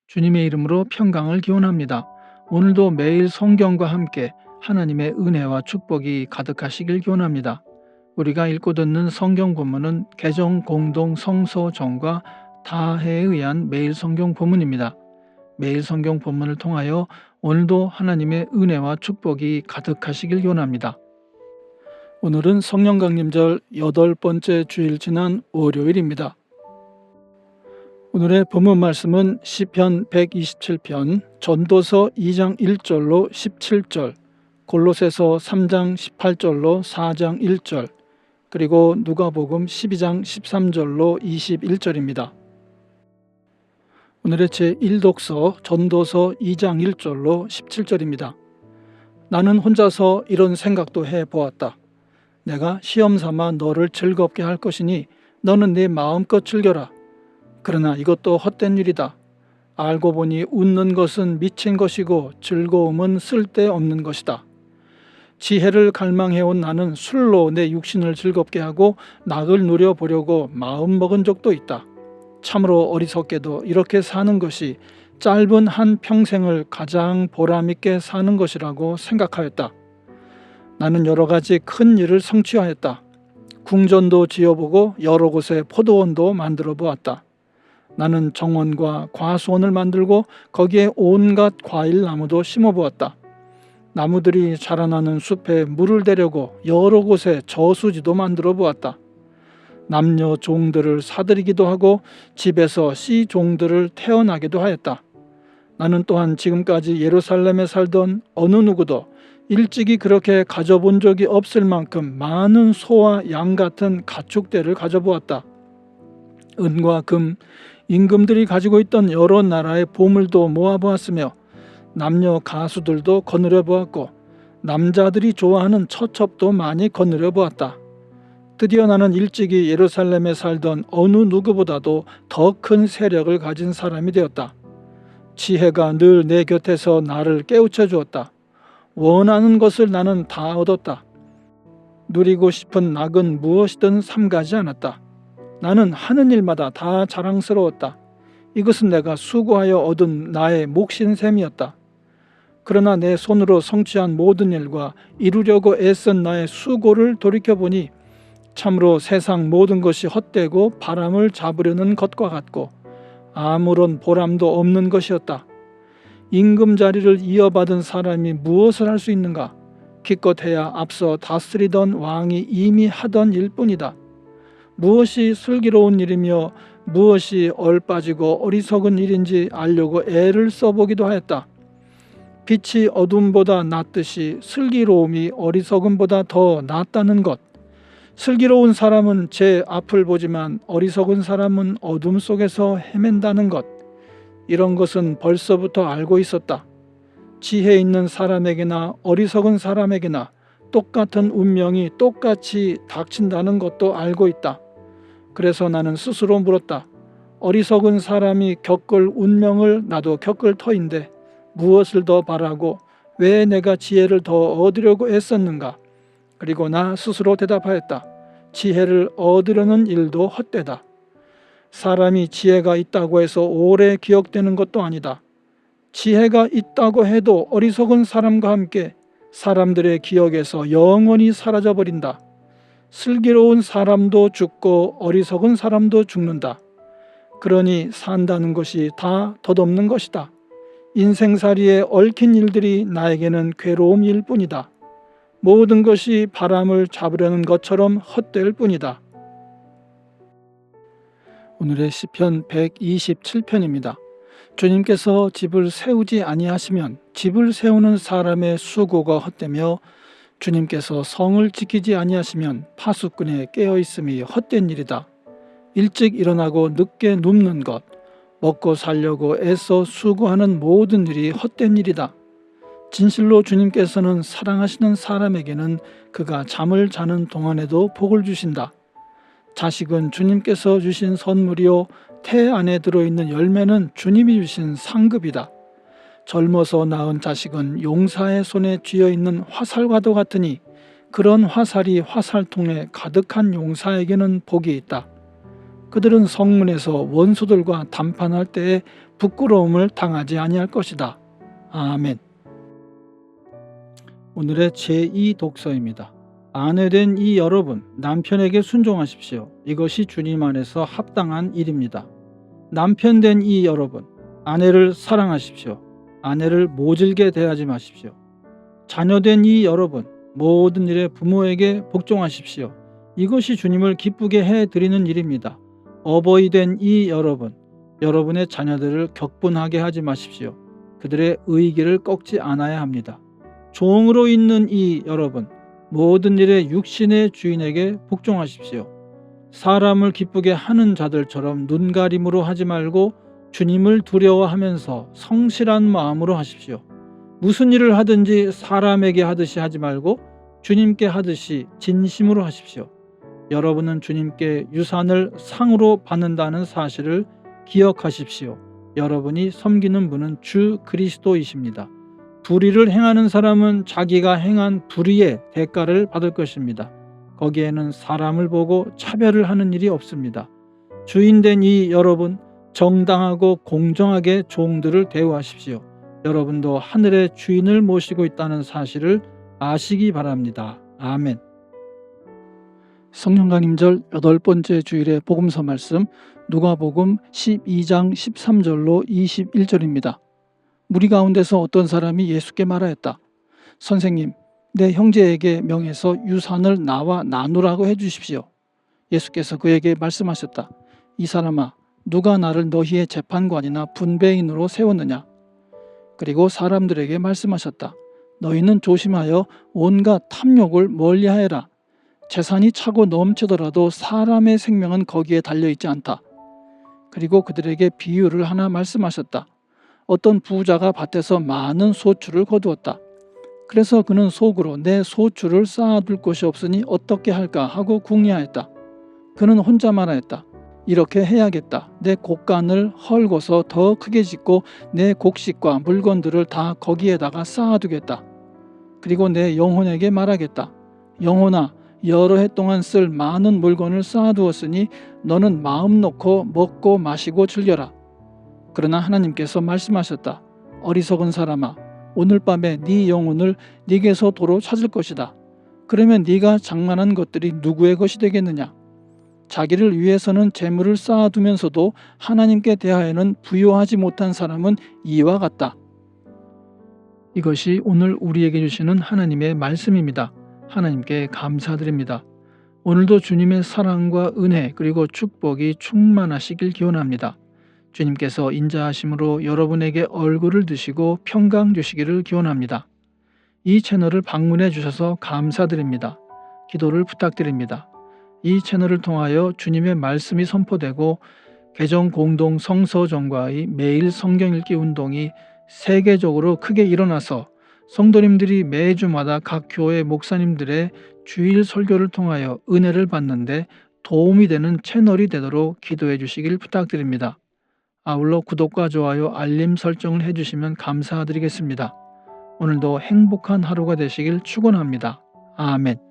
주님의 이름으로 평강을 기원합니다. 오늘도 매일 성경과 함께 하나님의 은혜와 축복이 가득하시길 기원합니다. 우리가 읽고 듣는 성경 본문은 개정 공동 성서정과 다해에 의한 매일 성경 본문입니다. 매일 성경 본문을 통하여 오늘도 하나님의 은혜와 축복이 가득하시길 기원합니다. 오늘은 성령 강림절 8번째 주일 지난 월요일입니다. 오늘의 본문 말씀은 시편 127편, 전도서 2장 1절로 17절, 골로새서 3장 18절로 4장 1절, 그리고 누가복음 12장 13절로 21절입니다. 오늘의 제1독서 전도서 2장 1절로 17절입니다. 나는 혼자서 이런 생각도 해보았다. 내가 시험삼아 너를 즐겁게 할 것이니 너는 네 마음껏 즐겨라. 그러나 이것도 헛된 일이다. 알고 보니 웃는 것은 미친 것이고 즐거움은 쓸데없는 것이다. 지혜를 갈망해온 나는 술로 내 육신을 즐겁게 하고 낙을 누려보려고 마음먹은 적도 있다. 참으로 어리석게도 이렇게 사는 것이 짧은 한 평생을 가장 보람있게 사는 것이라고 생각하였다. 나는 여러 가지 큰 일을 성취하였다. 궁전도 지어보고 여러 곳에 포도원도 만들어 보았다. 나는 정원과 과수원을 만들고 거기에 온갖 과일 나무도 심어보았다. 나무들이 자라나는 숲에 물을 대려고 여러 곳에 저수지도 만들어 보았다. 남녀 종들을 사들이기도 하고 집에서 씨 종들을 태어나기도 하였다. 나는 또한 지금까지 예루살렘에 살던 어느 누구도 일찍이 그렇게 가져본 적이 없을 만큼 많은 소와 양 같은 가축대를 가져보았다. 은과 금, 임금들이 가지고 있던 여러 나라의 보물도 모아보았으며 남녀 가수들도 거느려 보았고 남자들이 좋아하는 처첩도 많이 거느려 보았다. 드디어 나는 일찍이 예루살렘에 살던 어느 누구보다도 더 큰 세력을 가진 사람이 되었다. 지혜가 늘 내 곁에서 나를 깨우쳐 주었다. 원하는 것을 나는 다 얻었다. 누리고 싶은 낙은 무엇이든 삼가지 않았다. 나는 하는 일마다 다 자랑스러웠다. 이것은 내가 수고하여 얻은 나의 몫인 셈이었다. 그러나 내 손으로 성취한 모든 일과 이루려고 애쓴 나의 수고를 돌이켜보니 참으로 세상 모든 것이 헛되고 바람을 잡으려는 것과 같고 아무런 보람도 없는 것이었다. 임금 자리를 이어받은 사람이 무엇을 할 수 있는가? 기껏해야 앞서 다스리던 왕이 이미 하던 일뿐이다. 무엇이 슬기로운 일이며 무엇이 얼빠지고 어리석은 일인지 알려고 애를 써보기도 하였다. 빛이 어둠보다 낫듯이 슬기로움이 어리석음보다 더 낫다는 것. 슬기로운 사람은 제 앞을 보지만 어리석은 사람은 어둠 속에서 헤맨다는 것. 이런 것은 벌써부터 알고 있었다. 지혜 있는 사람에게나 어리석은 사람에게나 똑같은 운명이 똑같이 닥친다는 것도 알고 있다. 그래서 나는 스스로 물었다. 어리석은 사람이 겪을 운명을 나도 겪을 터인데 무엇을 더 바라고 왜 내가 지혜를 더 얻으려고 애썼는가? 그리고 나 스스로 대답하였다. 지혜를 얻으려는 일도 헛되다. 사람이 지혜가 있다고 해서 오래 기억되는 것도 아니다. 지혜가 있다고 해도 어리석은 사람과 함께 사람들의 기억에서 영원히 사라져버린다. 슬기로운 사람도 죽고 어리석은 사람도 죽는다. 그러니 산다는 것이 다 덧없는 것이다. 인생살이에 얽힌 일들이 나에게는 괴로움일 뿐이다. 모든 것이 바람을 잡으려는 것처럼 헛될 뿐이다. 오늘의 시편 127편입니다. 주님께서 집을 세우지 아니하시면 집을 세우는 사람의 수고가 헛되며 주님께서 성을 지키지 아니하시면 파수꾼에 깨어있음이 헛된 일이다. 일찍 일어나고 늦게 눕는 것, 먹고 살려고 애써 수고하는 모든 일이 헛된 일이다. 진실로 주님께서는 사랑하시는 사람에게는 그가 잠을 자는 동안에도 복을 주신다. 자식은 주님께서 주신 선물이요 태 안에 들어있는 열매는 주님이 주신 상급이다. 젊어서 낳은 자식은 용사의 손에 쥐어있는 화살과도 같으니 그런 화살이 화살통에 가득한 용사에게는 복이 있다. 그들은 성문에서 원수들과 담판할 때에 부끄러움을 당하지 아니할 것이다. 아멘. 오늘의 제2 독서입니다. 아내된 이 여러분, 남편에게 순종하십시오. 이것이 주님 안에서 합당한 일입니다. 남편된 이 여러분, 아내를 사랑하십시오. 아내를 모질게 대하지 마십시오. 자녀된 이 여러분, 모든 일에 부모에게 복종하십시오. 이것이 주님을 기쁘게 해드리는 일입니다. 어버이 된 이 여러분, 여러분의 자녀들을 격분하게 하지 마십시오. 그들의 의기를 꺾지 않아야 합니다. 종으로 있는 이 여러분, 모든 일에 육신의 주인에게 복종하십시오. 사람을 기쁘게 하는 자들처럼 눈가림으로 하지 말고 주님을 두려워하면서 성실한 마음으로 하십시오. 무슨 일을 하든지 사람에게 하듯이 하지 말고 주님께 하듯이 진심으로 하십시오. 여러분은 주님께 유산을 상으로 받는다는 사실을 기억하십시오. 여러분이 섬기는 분은 주 그리스도이십니다. 불의를 행하는 사람은 자기가 행한 불의의 대가를 받을 것입니다. 거기에는 사람을 보고 차별을 하는 일이 없습니다. 주인된 이 여러분, 정당하고 공정하게 종들을 대우하십시오. 여러분도 하늘의 주인을 모시고 있다는 사실을 아시기 바랍니다. 아멘. 성령 강림절 8번째 주일의 복음서 말씀 누가복음 12장 13절로 21절입니다. 무리 가운데서 어떤 사람이 예수께 말하였다. 선생님, 내 형제에게 명해서 유산을 나와 나누라고 해주십시오. 예수께서 그에게 말씀하셨다. 이 사람아, 누가 나를 너희의 재판관이나 분배인으로 세웠느냐? 그리고 사람들에게 말씀하셨다. 너희는 조심하여 온갖 탐욕을 멀리하여라. 재산이 차고 넘치더라도 사람의 생명은 거기에 달려있지 않다. 그리고 그들에게 비유를 하나 말씀하셨다. 어떤 부자가 밭에서 많은 소출을 거두었다. 그래서 그는 속으로 내 소출을 쌓아둘 곳이 없으니 어떻게 할까 하고 궁리하였다. 그는 혼자 말하였다. 이렇게 해야겠다. 내 곡간을 헐고서 더 크게 짓고 내 곡식과 물건들을 다 거기에다가 쌓아두겠다. 그리고 내 영혼에게 말하겠다. 영혼아, 여러 해 동안 쓸 많은 물건을 쌓아두었으니 너는 마음 놓고 먹고 마시고 즐겨라. 그러나 하나님께서 말씀하셨다. 어리석은 사람아, 오늘 밤에 네 영혼을 네게서 도로 찾을 것이다. 그러면 네가 장만한 것들이 누구의 것이 되겠느냐? 자기를 위해서는 재물을 쌓아두면서도 하나님께 대하여는 부요하지 못한 사람은 이와 같다. 이것이 오늘 우리에게 주시는 하나님의 말씀입니다. 하나님께 감사드립니다. 오늘도 주님의 사랑과 은혜 그리고 축복이 충만하시길 기원합니다. 주님께서 인자하심으로 여러분에게 얼굴을 드시고 평강 주시기를 기원합니다. 이 채널을 방문해 주셔서 감사드립니다. 기도를 부탁드립니다. 이 채널을 통하여 주님의 말씀이 선포되고 개정 공동 성서정과의 매일 성경 읽기 운동이 세계적으로 크게 일어나서 성도님들이 매주마다 각 교회 목사님들의 주일 설교를 통하여 은혜를 받는데 도움이 되는 채널이 되도록 기도해 주시길 부탁드립니다. 아울러 구독과 좋아요, 알림 설정을 해주시면 감사드리겠습니다. 오늘도 행복한 하루가 되시길 축원합니다. 아멘.